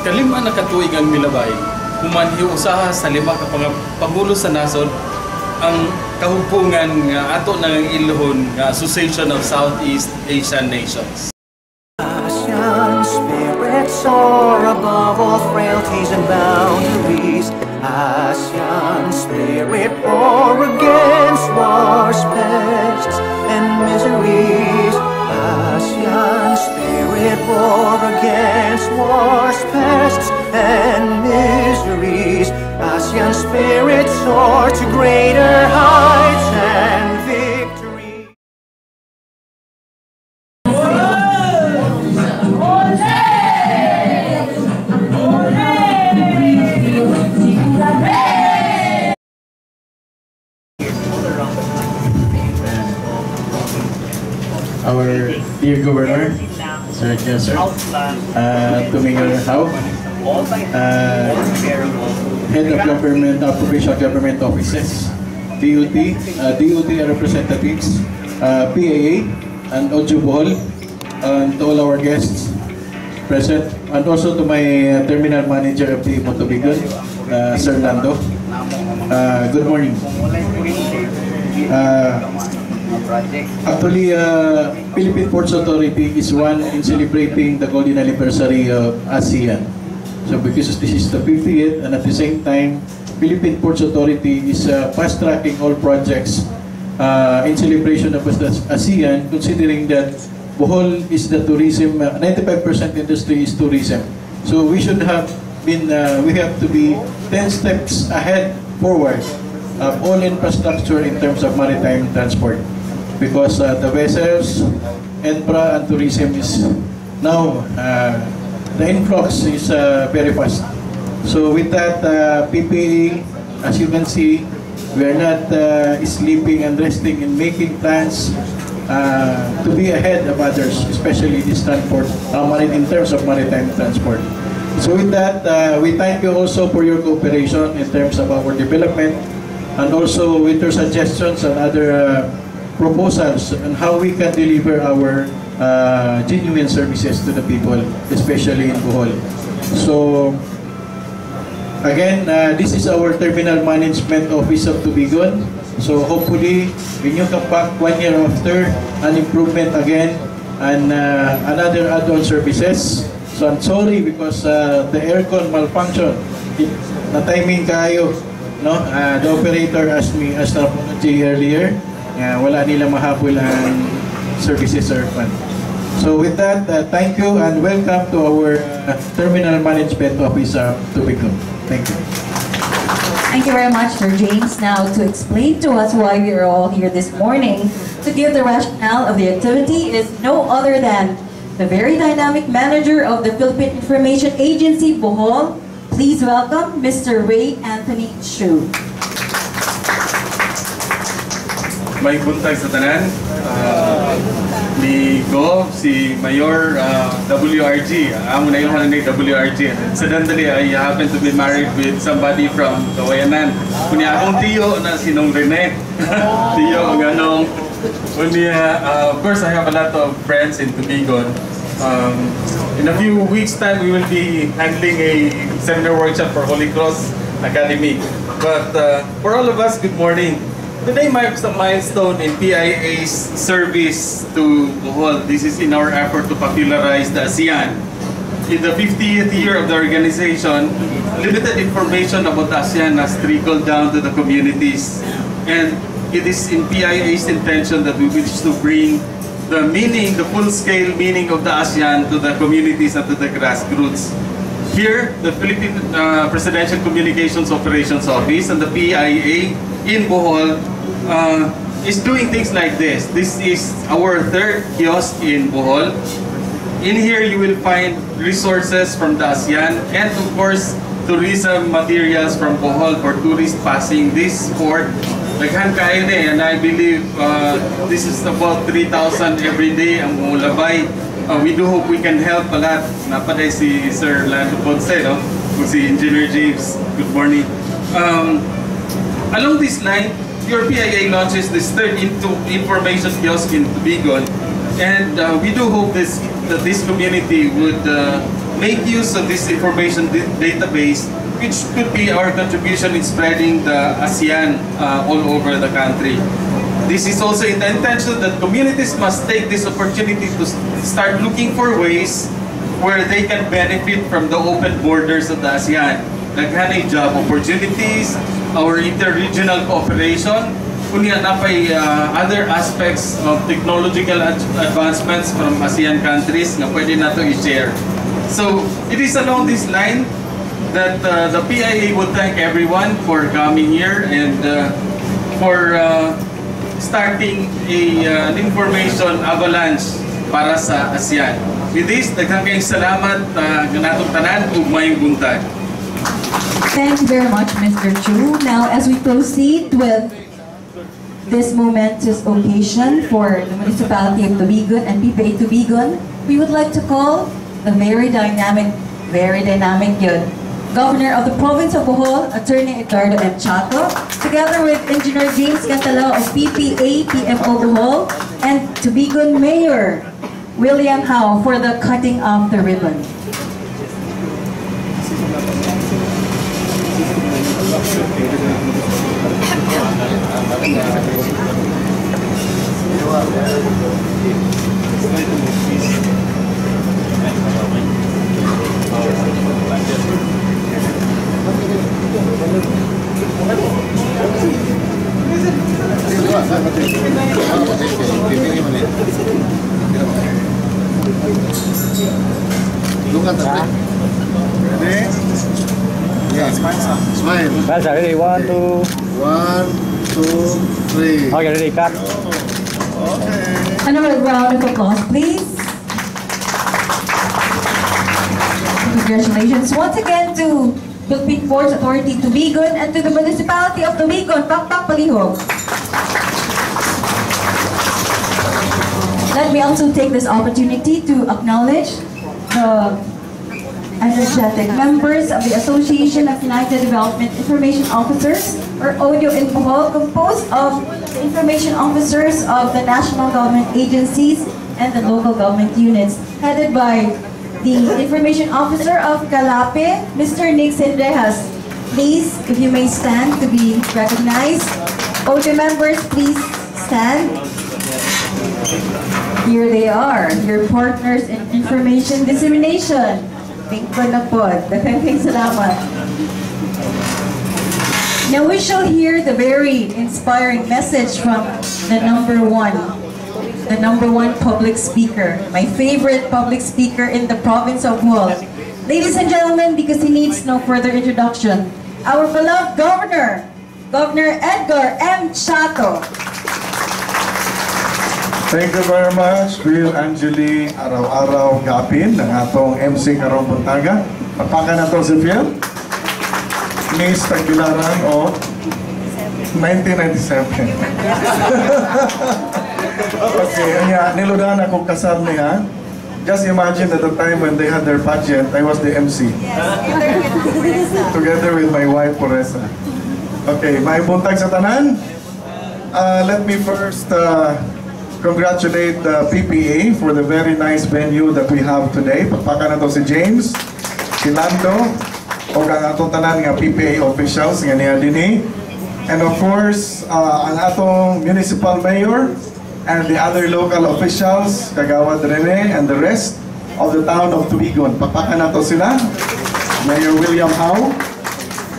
kalima na katuig ang milabay, humanhi usaha sa lima ka pangulo sa nasod ang kahugpungan nga ato nang iluhon nga Association of Southeast Asian Nations. ASEAN spirit soar above all frailties and boundaries. ASEAN spirit roar against wars, pests, and miseries. ASEAN spirit roar against wars, pests, and miseries. ASEAN spirit soar to greater heights and victory. Our dear Governor, Sir Tubigon, Head of Government, Provincial Government Offices, DOT representatives, PAA, and also Bohol, and to all our guests present, and also to my Terminal Manager of the Tubigon, Sir Lando. Good morning. Actually, Philippine Ports Authority is one in celebrating the golden anniversary of ASEAN. So because this is the 50th, and at the same time, Philippine Ports Authority is fast-tracking all projects in celebration of ASEAN, considering that Bohol is the tourism, 95% industry is tourism. So we should have been, we have to be 10 steps ahead forward of all infrastructure in terms of maritime transport. Because the vessels, infra, and tourism is now, the influx is very fast. So with that, PPA, as you can see, we are not sleeping and resting in making plans to be ahead of others, especially this transport, in terms of maritime transport. So with that, we thank you also for your cooperation in terms of our development, and also with your suggestions and other proposals on how we can deliver our genuine services to the people, especially in Bohol. So again, this is our Terminal Management Office of Tubigon. So hopefully, when you come back 1 year after, an improvement again, and another add-on services. So I'm sorry because the aircon malfunction, na timing kayo, no? The operator asked me, as apology earlier, wala nila mahabol ang services or fund. So with that, thank you and welcome to our Terminal Management Office of Tubigon. Thank you. Thank you very much, Sir James. Now, to explain to us why we are all here this morning, to give the rationale of the activity, is no other than the very dynamic manager of the Philippine Information Agency, Bohol. Please welcome Mr. Ray Anthony Chu. May buntag sa tanan, ni Go, si Mayor WRG. Amo na ilhan ni WRG. Incidentally, I happen to be married with somebody from Kawayanan. Kunya akong tiyo na sinong Rene. Tiyo ganong. Of course, I have a lot of friends in Tubigon. In a few weeks' time, we will be handling a seminar workshop for Holy Cross Academy. But for all of us, good morning. Today marks a milestone in PIA's service to Bohol. This is in our effort to popularize the ASEAN. In the 50th year of the organization, limited information about ASEAN has trickled down to the communities. And it is in PIA's intention that we wish to bring the meaning, the full-scale meaning of the ASEAN to the communities and to the grassroots. Here, the Philippine Presidential Communications Operations Office and the PIA in Bohol is doing things like this. This is our third kiosk in Bohol. In here, you will find resources from the ASEAN and, of course, tourism materials from Bohol for tourists passing this port. Naghan kayo and I believe this is about 3,000 every day ang mulabay. We do hope we can help a lot. Napaday si Sir Lando Ponce, no? Si Engineer James. Good morning. Along this line, your PIA launches this third information kiosk in Tubigon, and we do hope that this community would make use of this information database, which could be our contribution in spreading the ASEAN all over the country. This is also in the intention that communities must take this opportunity to start looking for ways where they can benefit from the open borders of the ASEAN. Naghanay job opportunities, our inter-regional cooperation, kunya na pa'y other aspects of technological advancements from ASEAN countries na pwede na to i-share. So, it is along this line that the PIA would thank everyone for coming here and for starting an information avalanche para sa ASEAN. With this, daghang kayong salamat ng atong tanan ug mayong buntag. Thank you very much, Mr. Chu. Now, as we proceed with this momentous occasion for the municipality of Tubigon and PPA Tubigon, we would like to call the very dynamic yun, Governor of the Province of Bohol, Attorney Eduardo M. Chato, together with Engineer James Cantalao of PPA PMO Bohol, and Tubigon Mayor William Howe for the cutting of the ribbon. Ready? Yeah, smile. Well, sir, ready? 1, 2. 1, 2, 3. Okay, ready, cut. Okay. Another round of applause, please. Congratulations once again to Philippine Ports Authority Tubigon and to the municipality of Tubigon. Pakpak palihog. Let me also take this opportunity to acknowledge the energetic members of the Association of United Development Information Officers, or ODO in Bohol, composed of the information officers of the national government agencies and the local government units, headed by the information officer of Calape, Mr. Nick Sendrejas. Please, if you may stand to be recognized. ODO members, please stand. Here they are, your partners in information dissemination. Thankful na po. Daghang salamat. Now we shall hear the very inspiring message from the number one public speaker, my favorite public speaker in the province of Bohol. Ladies and gentlemen, because he needs no further introduction, our beloved Governor, Governor Edgar M. Chato. Thank you very much, Will Angeli, araw-araw gapin ng atong MC karong buntaga. Pagpaka na to si Phil. Miss Tagbilaran o 1997. Okay, niludan akong kasal niya. Just imagine at the time when they had their pageant, I was the MC. Together with my wife, Poresa. Okay, may buntag sa tanan. Let me first congratulate the PPA for the very nice venue that we have today. Pagpaka na to si James, si Lando, o ang atong tanan nga PPA officials nga niya dinhi. And of course, ang atong municipal mayor and the other local officials, Kagawad Rene and the rest of the town of Tubigon. Pagpaka na to sila, Mayor William Howe.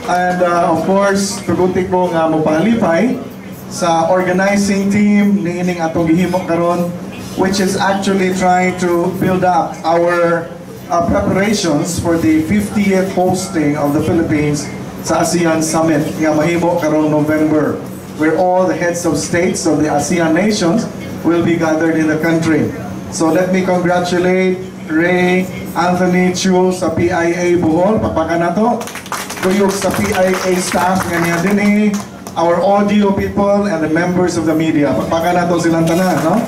And of course, tuguti ko nga mopalipay sa organizing team ni ining atong gihimo karon, which is actually trying to build up our preparations for the 50th hosting of the Philippines sa ASEAN Summit nga mahimo karon November, where all the heads of states of the ASEAN nations will be gathered in the country. So let me congratulate Ray, Anthony, Chu sa PIA Bohol. Papaka na to. Tuyok sa PIA staff nga niya dinhi, our audio people and the members of the media. Pagpaka na to silang tanan, no?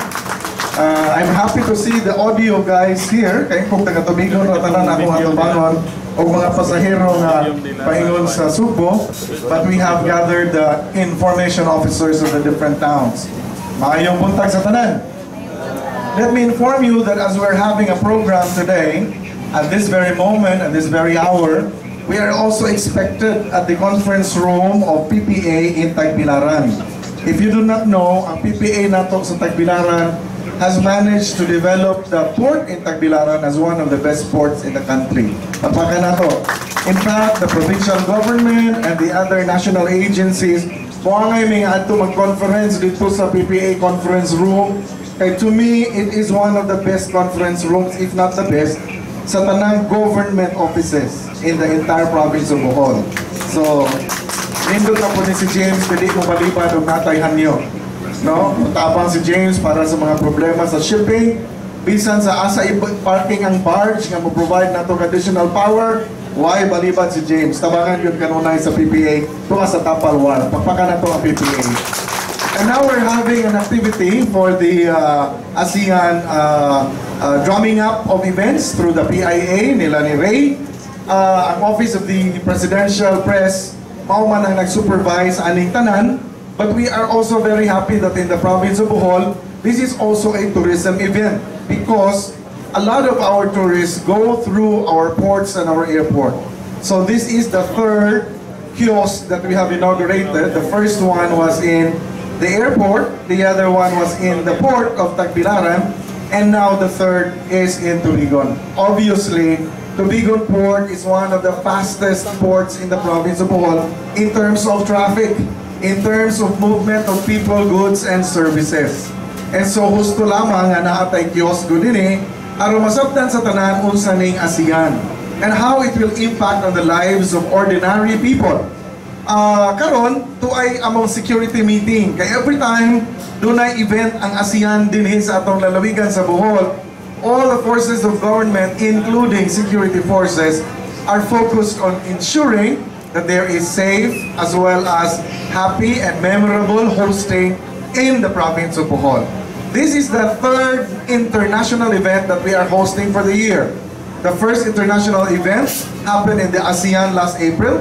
I'm happy to see the audio guys here. Kaya kung taga-Tubigon na tanan akong atubangon o mga pasahero nga paingon sa Subo, but we have gathered the information officers of the different towns. Maayong buntag sa tanan. Let me inform you that as we're having a program today, At this very moment, at this very hour, we are also expected at the conference room of PPA in Tagbilaran. If you do not know, ang PPA nato sa Tagbilaran has managed to develop the port in Tagbilaran as one of the best ports in the country. Papakan nato. In fact, the provincial government and the other national agencies moangay may ato mag-conference dito sa PPA conference room. Kaya to me, it is one of the best conference rooms, if not the best, sa tanang government offices in the entire province of Bohol. So, nindot na po ni si James, pwede mo malipad o natayhan niyo. No? Matabang si James para sa mga problema sa shipping, bisan sa asa parking ang barge nga mo-provide na itong additional power, why balibad si James? Tabangan yun kanunay sa PPA, tunga sa Tapal War. Pagpakan na ito ang PPA. And now we're having an activity for the ASEAN drumming up of events through the PIA nila ni Ray. Ang Office of the Presidential Press, mauman ang nag-supervise aning tanan. But we are also very happy that in the province of Bohol, this is also a tourism event because a lot of our tourists go through our ports and our airport. So this is the third kiosk that we have inaugurated. The first one was in the airport, the other one was in the port of Tagbilaran, and now the third is in Tubigon. Obviously, Tubigon Port is one of the fastest ports in the province of Bohol in terms of traffic, in terms of movement of people, goods, and services. And so, husto lamang nga naatay kiosk din aron masabtan sa tanan unsa ning ASEAN and how it will impact on the lives of ordinary people. Karon tuay among security meeting kay every time dunay event ang ASEAN dinhi sa atong lalawigan sa Bohol, all the forces of government including security forces are focused on ensuring that there is safe as well as happy and memorable hosting in the province of Bohol. This is the third international event that we are hosting for the year. The first international event happened in the ASEAN last April.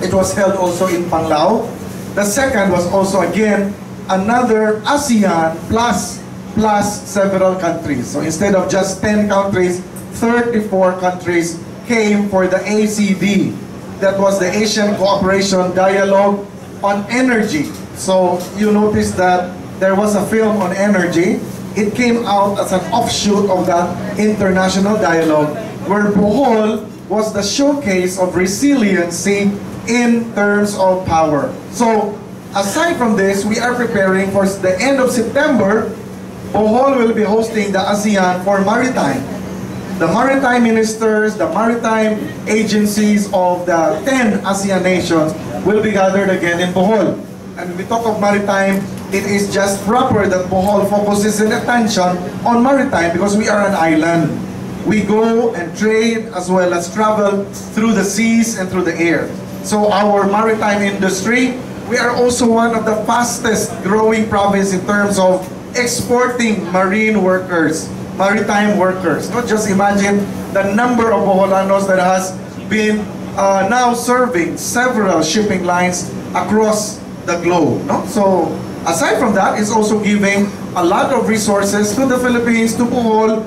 It was held also in Panglao. The second was also again another ASEAN plus several countries. So instead of just 10 countries, 34 countries came for the ACD. That was the Asian Cooperation Dialogue on Energy. So you notice that there was a film on energy. It came out as an offshoot of that international dialogue where Bohol was the showcase of resiliency in terms of power. So aside from this, we are preparing for the end of September. Bohol will be hosting the ASEAN for Maritime. The maritime ministers, the maritime agencies of the 10 ASEAN nations will be gathered again in Bohol. And when we talk of maritime, it is just proper that Bohol focuses in attention on maritime because we are an island. We go and trade as well as travel through the seas and through the air. So our maritime industry, we are also one of the fastest growing province in terms of exporting marine workers, maritime workers. Not just imagine the number of Boholanos that has been now serving several shipping lines across the globe. No? So aside from that, it's also giving a lot of resources to the Philippines, to Bohol,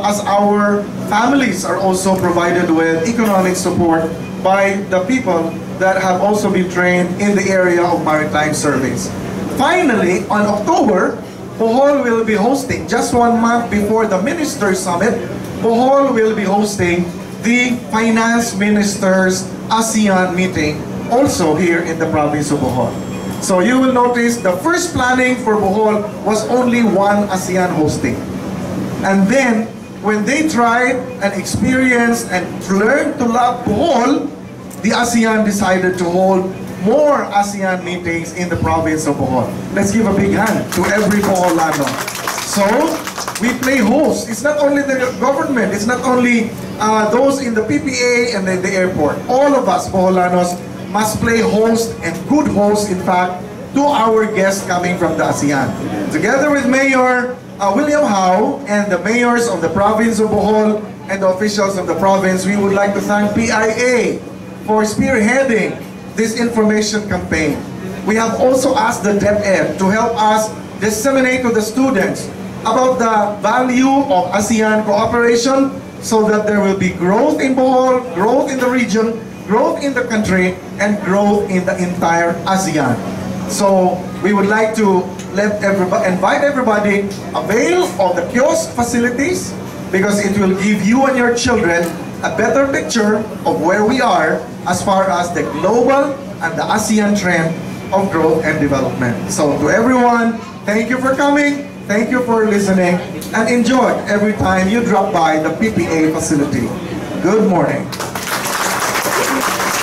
as our families are also provided with economic support by the people that have also been trained in the area of maritime surveys. Finally, on October, Bohol will be hosting, just 1 month before the Ministers' Summit, Bohol will be hosting the Finance Ministers ASEAN meeting also here in the province of Bohol. So you will notice the first planning for Bohol was only one ASEAN hosting. And then, when they tried and experienced and learned to love Bohol, the ASEAN decided to hold more ASEAN meetings in the province of Bohol. Let's give a big hand to every Boholano. So, we play host. It's not only the government, it's not only those in the PPA and in the airport. All of us Boholanos must play host and good host, in fact, to our guests coming from the ASEAN. Together with Mayor William Howe and the mayors of the province of Bohol and the officials of the province, we would like to thank PIA for spearheading this information campaign. We have also asked the DepEd to help us disseminate to the students about the value of ASEAN cooperation so that there will be growth in Bohol, growth in the region, growth in the country, and growth in the entire ASEAN. So we would like to invite everybody avail of the Kiosk facilities, because it will give you and your children a better picture of where we are as far as the global and the ASEAN trend of growth and development. So to everyone, thank you for coming, thank you for listening, and enjoy every time you drop by the PPA facility. Good morning.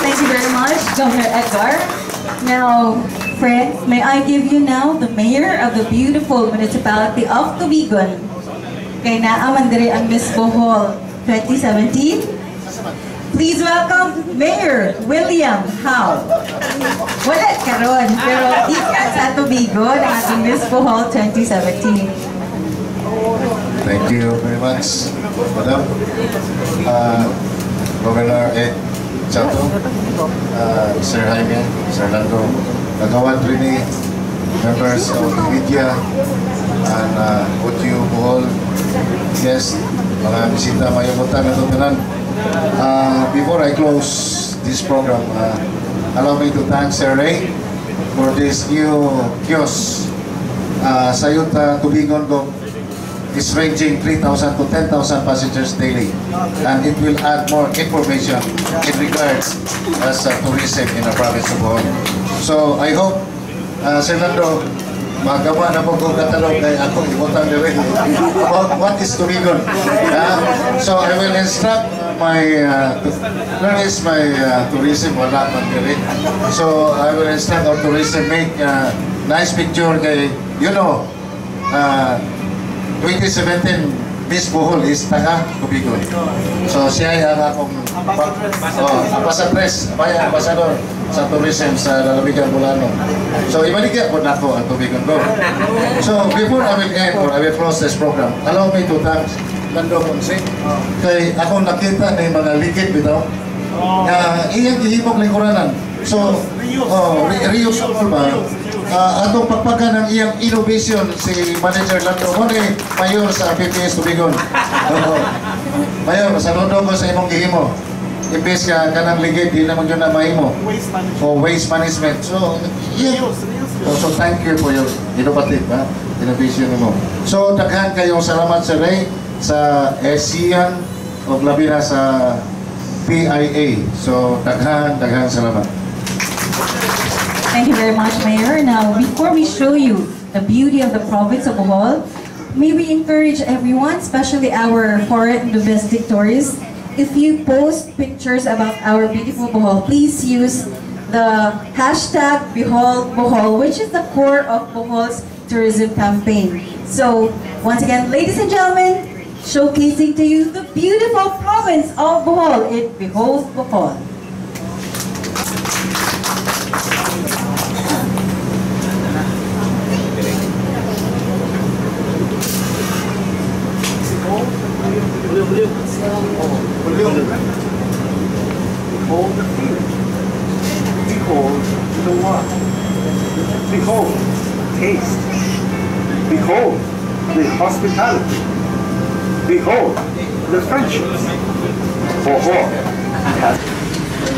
Thank you very much, Governor Edgar. Now, friends, may I give you now the Mayor of the beautiful municipality of Tubigon. Kay naaman diri ang Miss Bohol 2017. Please welcome Mayor William Howe. Wala karon, pero ikat sa Tubigon ang ating Miss Bohol 2017. Thank you very much, Madam. Governor Ed Chato, Sir Jaime, Sir Lando, Nagawan Trini, members of the media, and OTU Bohol, guests, mga bisita, mayumutan na tutunan. Before I close this program, allow me to thank Sir Ray for this new kiosk. Sayuta Tubigon is ranging 3,000 to 10,000 passengers daily, and it will add more information in regards as tourism in the province of Bohol. So I hope, Sir Lando, magawa na po kong katalog kay ako ibutang diri about what is Tubigon. So I will instruct my tourism wala man diri. So I will instruct our tourism make nice picture kay, you know, 2017 Miss Bohol is taga Tubigon. So siya ay ang akong ambassadress, ambassador sa tourism sa lalawigan Bulano. So ibaligya po na ako ang Tubigon ko. So before I will end or I will close this program, allow me to thank Lando Ponce. Kay akong nakita na yung mga ligid bitaw. Iyang gihimog lingkuranan. So, Rio Sumol ba? Atong pagpaga ng iyang innovation si Manager Lando Mone, Mayor sa PPS Tubigon. Mayor, saludo ko sa imong gihimo. Imbes ka kanang ligid, di naman yun na mahimo. O waste management. So, so thank you for your innovative innovation mo. So, daghan kayong salamat sa Ray, sa ASEAN, o labi na sa PIA. So, daghan salamat. Thank you very much, Mayor. Now, before we show you the beauty of the province of Bohol, may we encourage everyone, especially our foreign and domestic tourists, if you post pictures about our beautiful Bohol, please use the hashtag Bohol, which is the core of Bohol's tourism campaign. So, once again, ladies and gentlemen, showcasing to you the beautiful province of Bohol. It beholds Bohol. Behold the field. Behold the water. Behold, taste. Behold the hospitality. Behold the friendships. Bohol.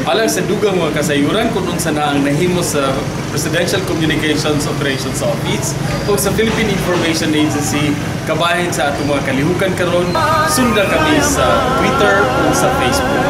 Alang sa dugang mga kasayuran kung unsa na ang nahimo sa Presidential Communications Operations Office o sa Philippine Information Agency, kabahin sa atong mga kalihukan karon, sundan kami sa Twitter o sa Facebook.